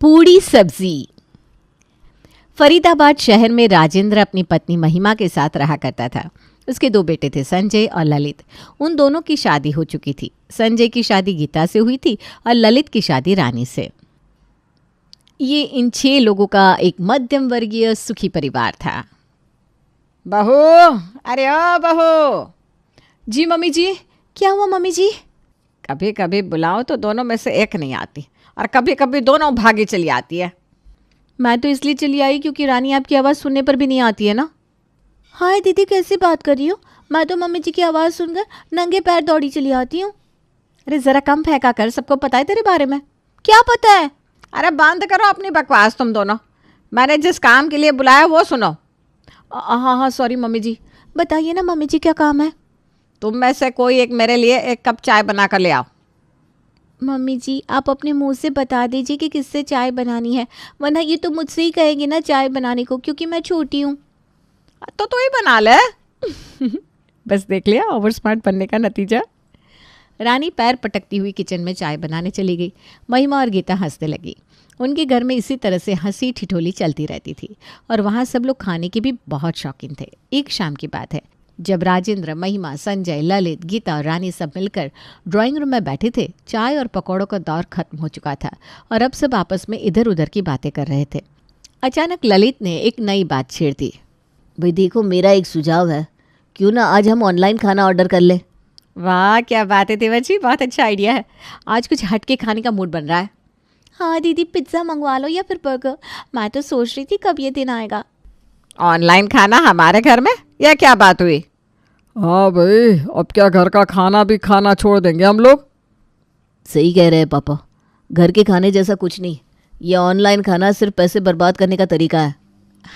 पूड़ी सब्जी। फरीदाबाद शहर में राजेंद्र अपनी पत्नी महिमा के साथ रहा करता था। उसके दो बेटे थे, संजय और ललित। उन दोनों की शादी हो चुकी थी। संजय की शादी गीता से हुई थी और ललित की शादी रानी से। ये इन 6 लोगों का एक मध्यम वर्गीय सुखी परिवार था। बहू, अरे ओ बहू। जी मम्मी जी। क्या हुआ मम्मी जी? कभी कभी बुलाओ तो दोनों में से एक नहीं आती और कभी कभी दोनों भागी चली आती है। मैं तो इसलिए चली आई क्योंकि रानी आपकी आवाज़ सुनने पर भी नहीं आती है ना। हाय दीदी, कैसी बात कर रही हो? मैं तो मम्मी जी की आवाज़ सुनकर नंगे पैर दौड़ी चली आती हूँ। अरे ज़रा कम फेंका कर, सबको पता है तेरे बारे में। क्या पता है? अरे बंद करो अपनी बकवास तुम दोनों। मैंने जिस काम के लिए बुलाया वो सुनो। हाँ हाँ सॉरी मम्मी जी। बताइए ना मम्मी जी, क्या काम है? तुम में से कोई एक मेरे लिए 1 कप चाय बना कर ले आओ। मम्मी जी, आप अपने मुंह से बता दीजिए कि किससे चाय बनानी है, वरना ये तो मुझसे ही कहेंगे ना चाय बनाने को, क्योंकि मैं छोटी हूँ। तो तू ही बना ले। बस देख लिया ओवर स्मार्ट बनने का नतीजा। रानी पैर पटकती हुई किचन में चाय बनाने चली गई। महिमा और गीता हंसने लगी। उनके घर में इसी तरह से हंसी ठिठोली चलती रहती थी और वहाँ सब लोग खाने के भी बहुत शौकीन थे। एक शाम की बात है, जब राजेंद्र, महिमा, संजय, ललित, गीता और रानी सब मिलकर ड्राइंग रूम में बैठे थे। चाय और पकौड़ों का दौर खत्म हो चुका था और अब सब आपस में इधर उधर की बातें कर रहे थे। अचानक ललित ने एक नई बात छेड़ दी। भाई देखो, मेरा एक सुझाव है, क्यों ना आज हम ऑनलाइन खाना ऑर्डर कर ले। वाह क्या बात है देवा जी, बहुत अच्छा आइडिया है। आज कुछ हटके खाने का मूड बन रहा है। हाँ दीदी, पिज्ज़ा मंगवा लो या फिर बर्गर। मैं तो सोच रही थी कब ये दिन आएगा। ऑनलाइन खाना हमारे घर में? यह क्या बात हुई? हाँ भाई, अब क्या घर का खाना भी खाना छोड़ देंगे हम लोग? सही कह रहे हैं पापा, घर के खाने जैसा कुछ नहीं। ये ऑनलाइन खाना सिर्फ पैसे बर्बाद करने का तरीका है।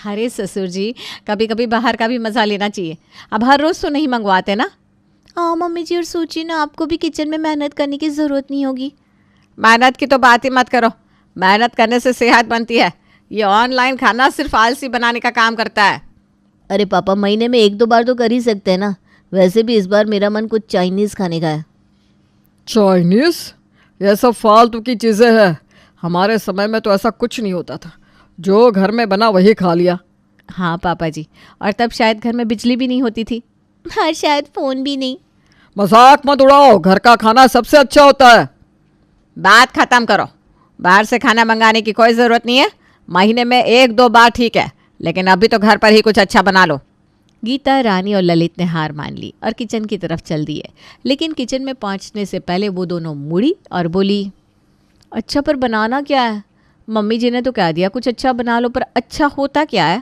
अरे ससुर जी, कभी कभी बाहर का भी मज़ा लेना चाहिए। अब हर रोज़ तो नहीं मंगवाते ना। हाँ मम्मी जी, और सोचिए ना, आपको भी किचन में मेहनत करने की ज़रूरत नहीं होगी। मेहनत की तो बात ही मत करो। मेहनत करने से सेहत बनती है। ये ऑनलाइन खाना सिर्फ आलसी बनाने का काम करता है। अरे पापा, महीने में 1-2 बार तो कर ही सकते हैं ना। वैसे भी इस बार मेरा मन कुछ चाइनीज़ खाने का है। चाइनीज़? ये सब फालतू की चीज़ें हैं। हमारे समय में तो ऐसा कुछ नहीं होता था। जो घर में बना वही खा लिया। हाँ पापा जी, और तब शायद घर में बिजली भी नहीं होती थी। हाँ, शायद फ़ोन भी नहीं। मजाक मत उड़ाओ, घर का खाना सबसे अच्छा होता है। बात ख़त्म करो। बाहर से खाना मंगाने की कोई ज़रूरत नहीं है। महीने में 1-2 बार ठीक है, लेकिन अभी तो घर पर ही कुछ अच्छा बना लो। गीता, रानी और ललित ने हार मान ली और किचन की तरफ चल दिए। लेकिन किचन में पहुंचने से पहले वो दोनों मुड़ी और बोली, अच्छा पर बनाना क्या है? मम्मी जी ने तो कह दिया कुछ अच्छा बना लो, पर अच्छा होता क्या है?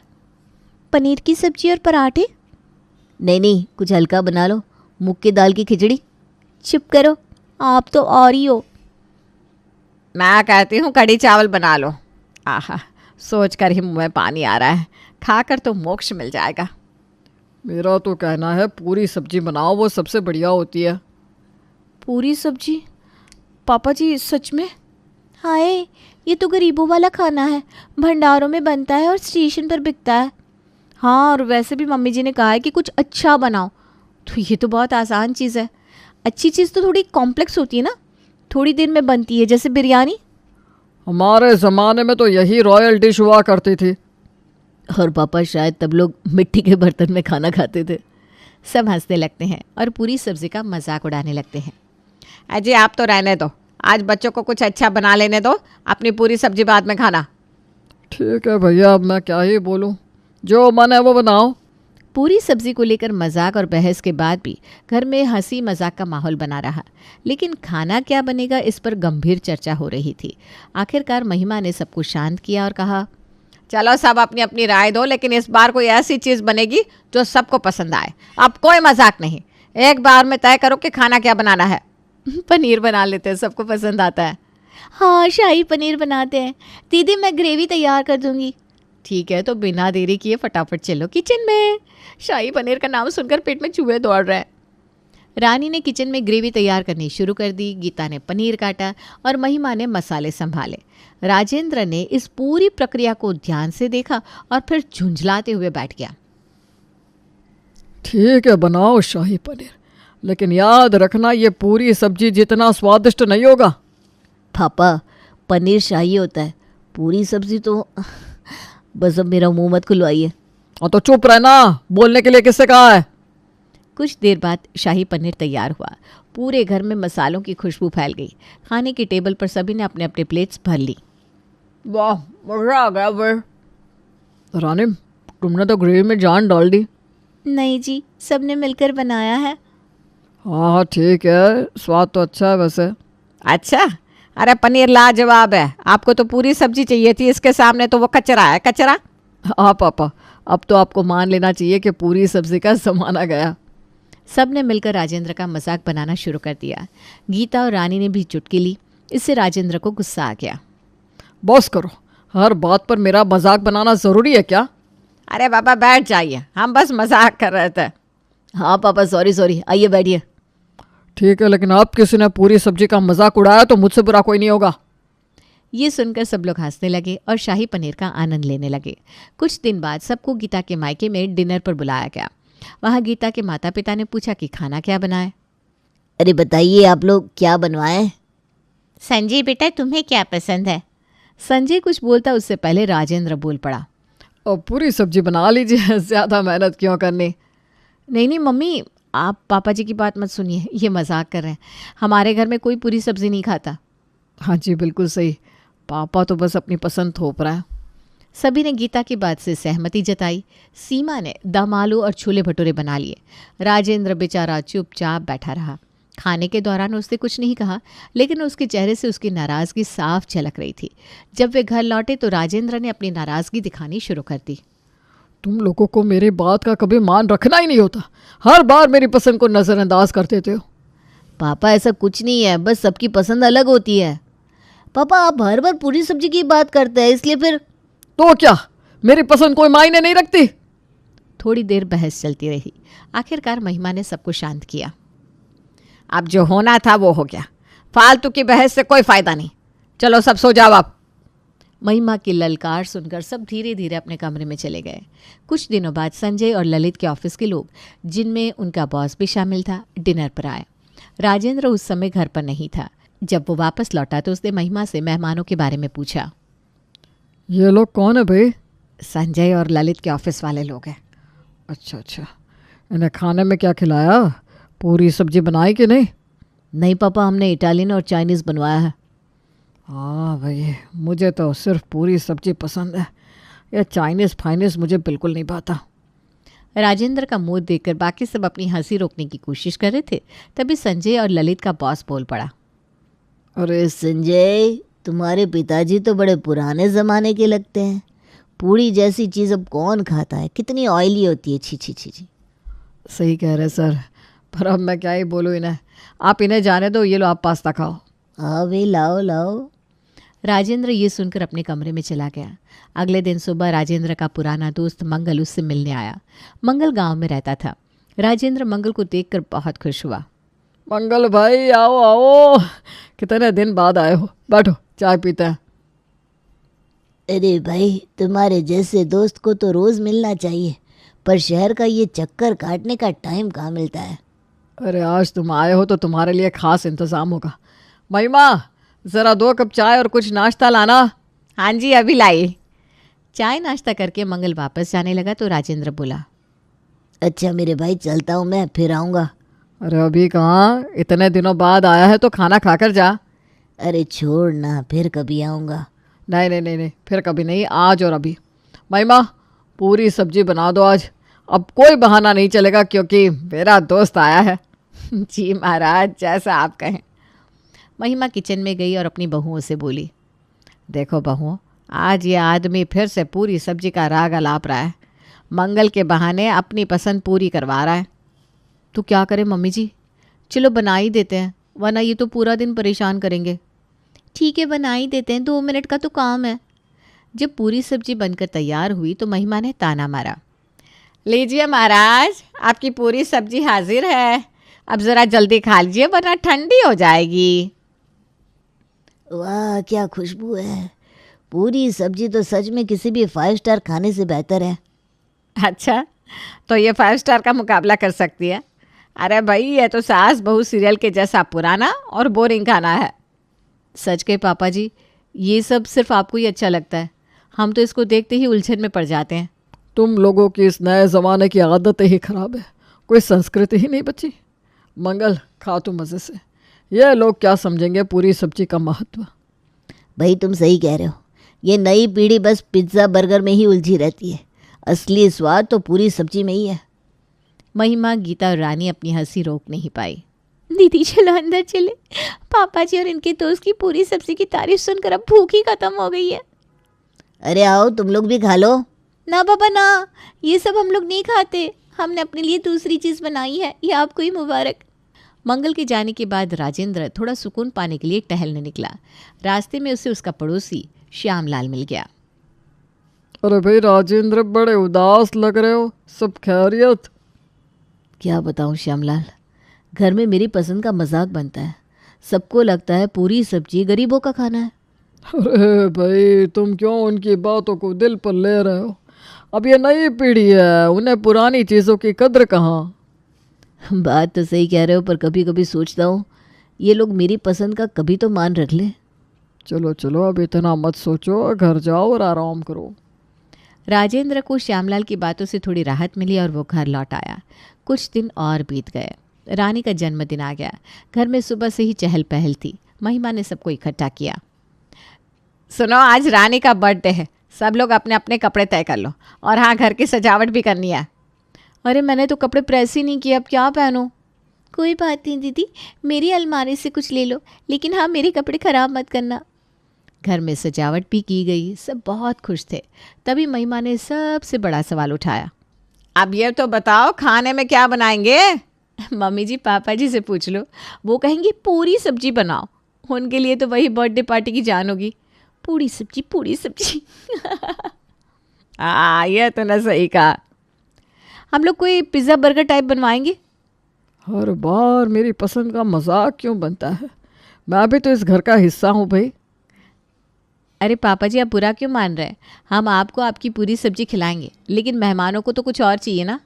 पनीर की सब्जी और पराठे? नहीं, कुछ हल्का बना लो। मूंग की दाल की खिचड़ी। चुप करो, आप तो और ही हो। मैं कहती हूँ कढ़ी चावल बना लो। आहा, सोच कर ही मुँह में पानी आ रहा है। खाकर तो मोक्ष मिल जाएगा। मेरा तो कहना है पूरी सब्जी बनाओ, वो सबसे बढ़िया होती है। पूरी सब्जी? पापा जी सच में? हाय, ये तो गरीबों वाला खाना है। भंडारों में बनता है और स्टेशन पर बिकता है। हाँ, और वैसे भी मम्मी जी ने कहा है कि कुछ अच्छा बनाओ, तो ये तो बहुत आसान चीज़ है। अच्छी चीज़ तो थोड़ी कॉम्प्लेक्स होती है ना, थोड़ी देर में बनती है, जैसे बिरयानी। हमारे ज़माने में तो यही रॉयल डिश हुआ करती थी। और पापा, शायद तब लोग मिट्टी के बर्तन में खाना खाते थे। सब हंसने लगते हैं और पूरी सब्जी का मजाक उड़ाने लगते हैं। अजय आप तो रहने दो, आज बच्चों को कुछ अच्छा बना लेने दो। अपनी पूरी सब्जी बाद में खाना। ठीक है भैया, अब मैं क्या ही बोलूं, जो मन है वो बनाओ। पूरी सब्जी को लेकर मजाक और बहस के बाद भी घर में हंसी मजाक का माहौल बना रहा, लेकिन खाना क्या बनेगा इस पर गंभीर चर्चा हो रही थी। आखिरकार महिमा ने सबको शांत किया और कहा, चलो सब अपनी अपनी राय दो, लेकिन इस बार कोई ऐसी चीज़ बनेगी जो सबको पसंद आए। अब कोई मजाक नहीं, एक बार में तय करो कि खाना क्या बनाना है। पनीर बना लेते हैं, सबको पसंद आता है। हाँ, शाही पनीर बनाते हैं। दीदी मैं ग्रेवी तैयार कर दूंगी। ठीक है, तो बिना देरी किए फटाफट चलो किचन में। शाही पनीर का नाम सुनकर पेट में चूहे दौड़ रहे हैं। रानी ने किचन में ग्रेवी तैयार करनी शुरू कर दी। गीता ने पनीर काटा और महिमा ने मसाले संभाले। राजेंद्र ने इस पूरी प्रक्रिया को ध्यान से देखा और फिर झुंझलाते हुए बैठ गया। ठीक है, बनाओ शाही पनीर, लेकिन याद रखना ये पूरी सब्जी जितना स्वादिष्ट नहीं होगा। पापा, पनीर शाही होता है, पूरी सब्जी तो बस अब मेरा मुंह मत खुलवाइए। और तो चुप रहना, बोलने के लिए किससे कहा है? कुछ देर बाद शाही पनीर तैयार हुआ। पूरे घर में मसालों की खुशबू फैल गई। खाने की टेबल पर सभी ने अपने अपने प्लेट्स भर ली। वाह, मजा आ गया फिर। रानी, तुमने तो ग्रेवी में जान डाल दी। नहीं जी, सबने मिलकर बनाया है। हाँ ठीक है, स्वाद तो अच्छा है वैसे। अच्छा, अरे पनीर लाजवाब है। आपको तो पूरी सब्जी चाहिए थी, इसके सामने तो वो कचरा है, कचरा। हाँ पापा, अब तो आपको मान लेना चाहिए कि पूरी सब्जी का ज़माना गया। सब ने मिलकर राजेंद्र का मजाक बनाना शुरू कर दिया। गीता और रानी ने भी चुटकी ली। इससे राजेंद्र को गुस्सा आ गया। बस करो, हर बात पर मेरा मजाक बनाना ज़रूरी है क्या? अरे बाबा बैठ जाइए, हम बस मजाक कर रहे थे। हाँ पापा, सॉरी, आइए बैठिए। ठीक है, लेकिन अब किसी ने पूरी सब्जी का मजाक उड़ाया तो मुझसे बुरा कोई नहीं होगा। ये सुनकर सब लोग हंसने लगे और शाही पनीर का आनंद लेने लगे। कुछ दिन बाद सबको गीता के मायके में डिनर पर बुलाया गया। वहाँ गीता के माता पिता ने पूछा कि खाना क्या बनाए। अरे बताइए, आप लोग क्या बनवाएं? संजय बेटा, तुम्हें क्या पसंद है? संजय कुछ बोलता उससे पहले राजेंद्र बोल पड़ा। और पूरी सब्जी बना लीजिए, ज़्यादा मेहनत क्यों करनी। नहीं मम्मी, आप पापा जी की बात मत सुनिए, ये मजाक कर रहे हैं। हमारे घर में कोई पूरी सब्जी नहीं खाता। हाँ जी, बिल्कुल सही। पापा तो बस अपनी पसंद थोप रहा है। सभी ने गीता की बात से सहमति जताई। सीमा ने दम आलू और छोले भटूरे बना लिए। राजेंद्र बेचारा चुपचाप बैठा रहा। खाने के दौरान उसने कुछ नहीं कहा, लेकिन उसके चेहरे से उसकी नाराज़गी साफ झलक रही थी। जब वे घर लौटे तो राजेंद्र ने अपनी नाराज़गी दिखानी शुरू कर दी। तुम लोगों को मेरी बात का कभी मान रखना ही नहीं होता, हर बार मेरी पसंद को नज़रअंदाज कर देते हो। पापा ऐसा कुछ नहीं है, बस सबकी पसंद अलग होती है। पापा आप हर बार पूरी सब्जी की बात करते हैं, इसलिए फिर तो क्या मेरी पसंद कोई मायने नहीं रखती? थोड़ी देर बहस चलती रही। आखिरकार महिमा ने सबको शांत किया। अब जो होना था वो हो गया, फालतू की बहस से कोई फायदा नहीं। चलो सब सो जाओ आप। महिमा की ललकार सुनकर सब धीरे धीरे अपने कमरे में चले गए। कुछ दिनों बाद संजय और ललित के ऑफिस के लोग, जिनमें उनका बॉस भी शामिल था, डिनर पर आए। राजेंद्र उस समय घर पर नहीं था। जब वो वापस लौटा तो उसने महिमा से मेहमानों के बारे में पूछा। ये लोग कौन है भाई? संजय और ललित के ऑफिस वाले लोग हैं। अच्छा, इन्हें खाने में क्या खिलाया? पूरी सब्जी बनाई कि नहीं? नहीं पापा, हमने इटालियन और चाइनीज़ बनवाया है। हाँ भाई, मुझे तो सिर्फ पूरी सब्जी पसंद है। ये चाइनीज़ फाइनीज़ मुझे बिल्कुल नहीं भाता। राजेंद्र का मुंह देखकर बाकी सब अपनी हंसी रोकने की कोशिश कर रहे थे। तभी संजय और ललित का बॉस बोल पड़ा। अरे संजय, तुम्हारे पिताजी तो बड़े पुराने ज़माने के लगते हैं। पूरी जैसी चीज़ अब कौन खाता है, कितनी ऑयली होती है। छी छी छी छी। सही कह रहे सर, पर अब मैं क्या ही बोलूँ इन्हें। आप इन्हें जाने दो, ये लो आप पास्ता खाओ। हाँ भाई, लाओ। राजेंद्र ये सुनकर अपने कमरे में चला गया। अगले दिन सुबह राजेंद्र का पुराना दोस्त मंगल उससे मिलने आया। मंगल गांव में रहता था। राजेंद्र मंगल को देखकर बहुत खुश हुआ। मंगल भाई, आओ, कितने दिन बाद आए हो, बैठो चाय पीते हैं। अरे भाई, तुम्हारे जैसे दोस्त को तो रोज़ मिलना चाहिए, पर शहर का ये चक्कर काटने का टाइम कहाँ मिलता है। अरे आज तुम आए हो तो तुम्हारे लिए खास इंतज़ाम होगा। महिमा, ज़रा 2 कप चाय और कुछ नाश्ता लाना। हाँ जी, अभी लाई। चाय नाश्ता करके मंगल वापस जाने लगा तो राजेंद्र बोला। अच्छा मेरे भाई, चलता हूँ मैं, फिर आऊँगा। अरे अभी कहाँ, इतने दिनों बाद आया है तो खाना खाकर जा। अरे छोड़ ना, फिर कभी आऊँगा। नहीं, फिर कभी नहीं, आज और अभी। महिमा, पूरी सब्जी बना दो आज। अब कोई बहाना नहीं चलेगा क्योंकि मेरा दोस्त आया है। जी महाराज, जैसा आप कहें। महिमा किचन में गई और अपनी बहुओं से बोली। देखो बहुओं, आज ये आदमी फिर से पूरी सब्जी का राग अलाप रहा है। मंगल के बहाने अपनी पसंद पूरी करवा रहा है। तो क्या करें मम्मी जी? चलो बना ही देते हैं, वरना ये तो पूरा दिन परेशान करेंगे। ठीक है, बना ही देते हैं, 2 मिनट का तो काम है। जब पूरी सब्जी बनकर तैयार हुई तो महिमा ने ताना मारा। लीजिए महाराज, आपकी पूरी सब्जी हाजिर है। अब ज़रा जल्दी खा लीजिए वरना ठंडी हो जाएगी। वाह, क्या खुशबू है। पूरी सब्जी तो सच में किसी भी 5 स्टार खाने से बेहतर है। अच्छा, तो ये 5 स्टार का मुकाबला कर सकती है? अरे भाई, ये तो सास बहू सीरियल के जैसा पुराना और बोरिंग खाना है। सच के पापा जी, ये सब सिर्फ आपको ही अच्छा लगता है, हम तो इसको देखते ही उलझन में पड़ जाते हैं। तुम लोगों की इस नए ज़माने की आदतें ही खराब है, कोई संस्कृति ही नहीं बची। मंगल, खा तू मज़े से। ये लोग क्या समझेंगे पूरी सब्जी का महत्व। भाई तुम सही कह रहे हो, ये नई पीढ़ी बस पिज्ज़ा बर्गर में ही उलझी रहती है, असली स्वाद तो पूरी सब्जी में ही है। महिमा, गीता और रानी अपनी हंसी रोक नहीं पाई। दीदी चलो अंदर चले, पापा जी और इनके दोस्त की पूरी सब्जी की तारीफ सुनकर अब भूख ही खत्म हो गई है। अरे आओ तुम लोग भी खा लो। ना पापा ना, ये सब हम लोग नहीं खाते, हमने अपने लिए दूसरी चीज़ बनाई है, ये आपको ही मुबारक। मंगल के जाने के बाद राजेंद्र थोड़ा सुकून पाने के लिए टहलने निकला। रास्ते में उसे उसका पड़ोसी श्यामलाल मिल गया। अरे भाई राजेंद्र, बड़े उदास लग रहे हो, सब खैरियत? क्या बताऊं श्यामलाल, घर में मेरी पसंद का मजाक बनता है, सबको लगता है पूरी सब्जी गरीबों का खाना है। अरे भाई, तुम क्यों उनकी बातों को दिल पर ले रहे हो? अब ये नई पीढ़ी है, उन्हें पुरानी चीज़ों की कद्र कहाँ। बात तो सही कह रहे हो, पर कभी कभी सोचता हूँ ये लोग मेरी पसंद का कभी तो मान रख लें। चलो चलो, अब इतना मत सोचो, घर जाओ और आराम करो। राजेंद्र को श्यामलाल की बातों से थोड़ी राहत मिली और वो घर लौट आया। कुछ दिन और बीत गए। रानी का जन्मदिन आ गया। घर में सुबह से ही चहल पहल थी। महिमा ने सबको इकट्ठा किया। सुनो, आज रानी का बर्थडे है, सब लोग अपने अपने कपड़े तय कर लो। और हाँ, घर की सजावट भी करनी है। अरे मैंने तो कपड़े प्रेस ही नहीं किए, अब क्या पहनूं? कोई बात नहीं दीदी, मेरी अलमारी से कुछ ले लो, लेकिन हाँ मेरे कपड़े ख़राब मत करना। घर में सजावट भी की गई, सब बहुत खुश थे। तभी महिमा ने सबसे बड़ा सवाल उठाया। अब ये तो बताओ, खाने में क्या बनाएंगे? मम्मी जी पापा जी से पूछ लो, वो कहेंगे पूरी सब्जी बनाओ। उनके लिए तो वही बर्थडे पार्टी की जान होगी, पूरी सब्जी पूरी सब्जी। ये तो ना सही कहा। हम लोग कोई पिज़्ज़ा बर्गर टाइप बनवाएंगे। हर बार मेरी पसंद का मजाक क्यों बनता है? मैं भी तो इस घर का हिस्सा हूँ भाई। अरे पापा जी, आप बुरा क्यों मान रहे हैं? हम आपको आपकी पूरी सब्जी खिलाएंगे, लेकिन मेहमानों को तो कुछ और चाहिए ना।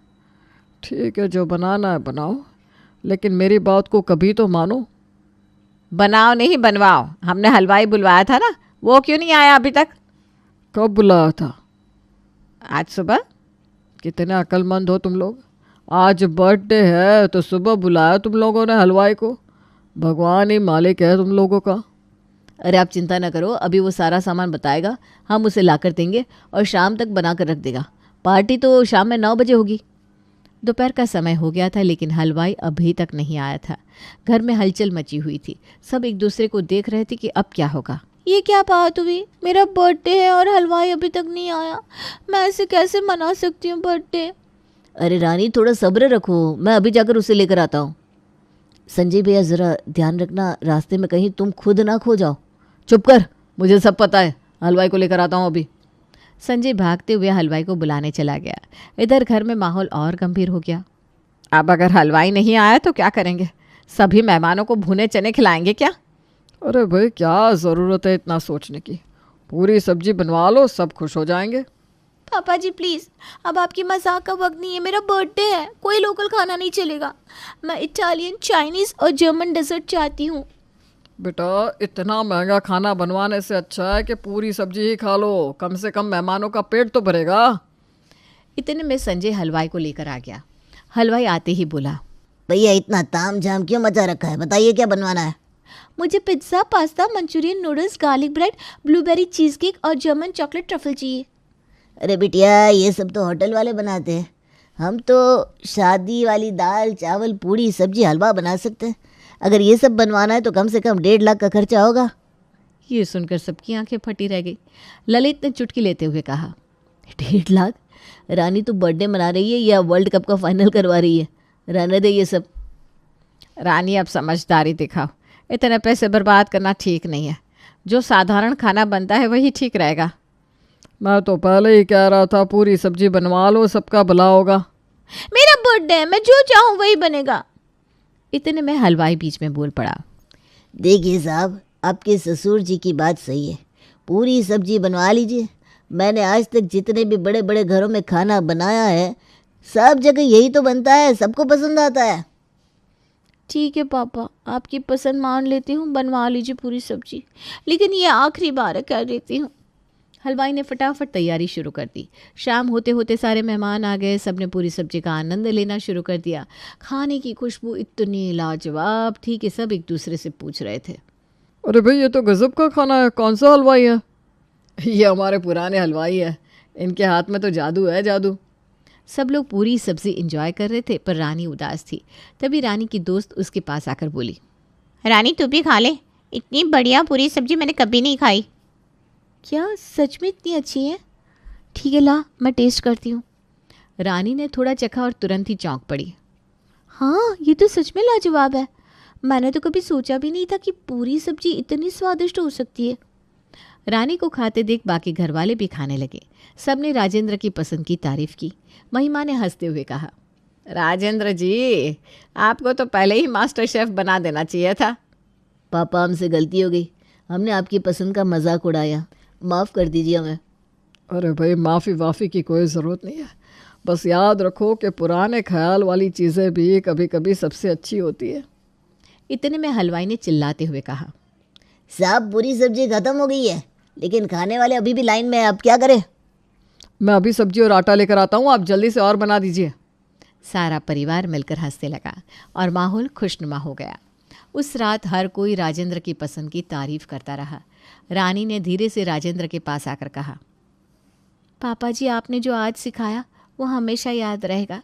ठीक है, जो बनाना है बनाओ, लेकिन मेरी बात को कभी तो मानो। बनाओ नहीं बनवाओ। हमने हलवाई बुलवाया था ना, वो क्यों नहीं आया अभी तक? कब बुलाया था? आज सुबह। कितने अक्लमंद हो तुम लोग। आज बर्थडे है तो सुबह बुलाया तुम लोगों ने हलवाई को। भगवान ही मालिक है तुम लोगों का। अरे आप चिंता ना करो, अभी वो सारा सामान बताएगा, हम उसे ला कर देंगे और शाम तक बना कर रख देगा। पार्टी तो शाम में 9 बजे होगी। दोपहर का समय हो गया था, लेकिन हलवाई अभी तक नहीं आया था। घर में हलचल मची हुई थी। सब एक दूसरे को देख रहे थे कि अब क्या होगा। ये क्या बात हुई? मेरा बर्थडे है और हलवाई अभी तक नहीं आया, मैं ऐसे कैसे मना सकती हूँ बर्थडे? अरे रानी, थोड़ा सब्र रखो, मैं अभी जाकर उसे लेकर आता हूँ। संजय भैया ज़रा ध्यान रखना, रास्ते में कहीं तुम खुद ना खो जाओ। चुप कर, मुझे सब पता है, हलवाई को लेकर आता हूँ अभी। संजय भागते हुए हलवाई को बुलाने चला गया। इधर घर में माहौल और गंभीर हो गया। अब अगर हलवाई नहीं आया तो क्या करेंगे? सभी मेहमानों को भुने चने खिलाएंगे क्या? अरे भाई, क्या ज़रूरत है इतना सोचने की? पूरी सब्जी बनवा लो, सब खुश हो जाएंगे। पापा जी प्लीज़, अब आपकी मजाक का वक्त नहीं है, मेरा बर्थडे है, कोई लोकल खाना नहीं चलेगा। मैं इटालियन, चाइनीज़ और जर्मन डेजर्ट चाहती हूँ। बेटा, इतना महंगा खाना बनवाने से अच्छा है कि पूरी सब्जी ही खा लो, कम से कम मेहमानों का पेट तो भरेगा। इतने में संजय हलवाई को लेकर आ गया। हलवाई आते ही बोला, भैया इतना ताम झाम क्यों मचा रखा है, बताइए क्या बनवाना है? मुझे pizza, pasta, Manchurian, noodles, garlic bread, blueberry cheese cake और जर्मन चॉकलेट ट्रफल चाहिए। अरे बिटिया, ये सब तो होटल वाले बनाते हैं, हम तो शादी वाली दाल चावल पूड़ी सब्जी हलवा बना सकते हैं। अगर ये सब बनवाना है तो कम से कम 1.5 लाख का खर्चा होगा। ये सुनकर सबकी आंखें फटी रह गई। ललित ने चुटकी लेते हुए कहा, 1.5 लाख? रानी तो बर्थडे मना रही है या वर्ल्ड कप का फाइनल करवा रही है? रहने दे ये सब। रानी, अब समझदारी दिखाओ, इतने पैसे बर्बाद करना ठीक नहीं है। जो साधारण खाना बनता है वही ठीक रहेगा। मैं तो पहले ही कह रहा था, पूरी सब्जी बनवा लो, सबका भला होगा। मेरा बर्थडे है, मैं जो चाहूँ वही बनेगा। इतने में हलवाई बीच में बोल पड़ा, देखिए साहब, आपके ससुर जी की बात सही है, पूरी सब्जी बनवा लीजिए। मैंने आज तक जितने भी बड़े बड़े घरों में खाना बनाया है, सब जगह यही तो बनता है, सबको पसंद आता है। ठीक है पापा, आपकी पसंद मान लेती हूँ, बनवा लीजिए पूरी सब्जी, लेकिन ये आखिरी बार है, कह देती हूँ। हलवाई ने फटाफट तैयारी शुरू कर दी। शाम होते होते सारे मेहमान आ गए। सबने पूरी सब्जी का आनंद लेना शुरू कर दिया। खाने की खुशबू इतनी लाजवाब थी कि सब एक दूसरे से पूछ रहे थे, अरे भाई ये तो गजब का खाना है, कौन सा हलवाई है? ये हमारे पुराने हलवाई है, इनके हाथ में तो जादू है, जादू। सब लोग पूरी सब्जी एंजॉय कर रहे थे, पर रानी उदास थी। तभी रानी की दोस्त उसके पास आकर बोली, रानी तू भी खा ले, इतनी बढ़िया पूरी सब्जी मैंने कभी नहीं खाई। क्या सच में इतनी अच्छी है? ठीक है, ला मैं टेस्ट करती हूँ। रानी ने थोड़ा चखा और तुरंत ही चौंक पड़ी। हाँ, ये तो सच में लाजवाब है। मैंने तो कभी सोचा भी नहीं था कि पूरी सब्जी इतनी स्वादिष्ट हो सकती है। रानी को खाते देख बाकी घरवाले भी खाने लगे। सबने राजेंद्र की पसंद की तारीफ की। महिमा ने हंसते हुए कहा, राजेंद्र जी, आपको तो पहले ही मास्टर शेफ बना देना चाहिए था। पापा हमसे गलती हो गई, हमने आपकी पसंद का मजाक उड़ाया, माफ़ कर दीजिए हमें। अरे भाई माफ़ी वाफ़ी की कोई ज़रूरत नहीं है, बस याद रखो कि पुराने ख्याल वाली चीज़ें भी कभी कभी सबसे अच्छी होती है। इतने में हलवाई ने चिल्लाते हुए कहा, साहब पूरी सब्जी खत्म हो गई है, लेकिन खाने वाले अभी भी लाइन में हैं, अब क्या करें? मैं अभी सब्जी और आटा लेकर आता हूँ, आप जल्दी से और बना दीजिए। सारा परिवार मिलकर हंसने लगा और माहौल खुशनुमा हो गया। उस रात हर कोई राजेंद्र की पसंद की तारीफ करता रहा। रानी ने धीरे से राजेंद्र के पास आकर कहा, पापा जी, आपने जो आज सिखाया वो हमेशा याद रहेगा।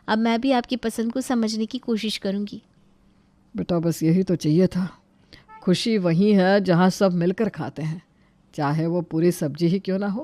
अब मैं भी आपकी पसंद को समझने की कोशिश करूंगी। बेटा बस यही तो चाहिए था। खुशी वहीं है जहाँ सब मिलकर खाते हैं, चाहे वो पूरी सब्जी ही क्यों ना हो।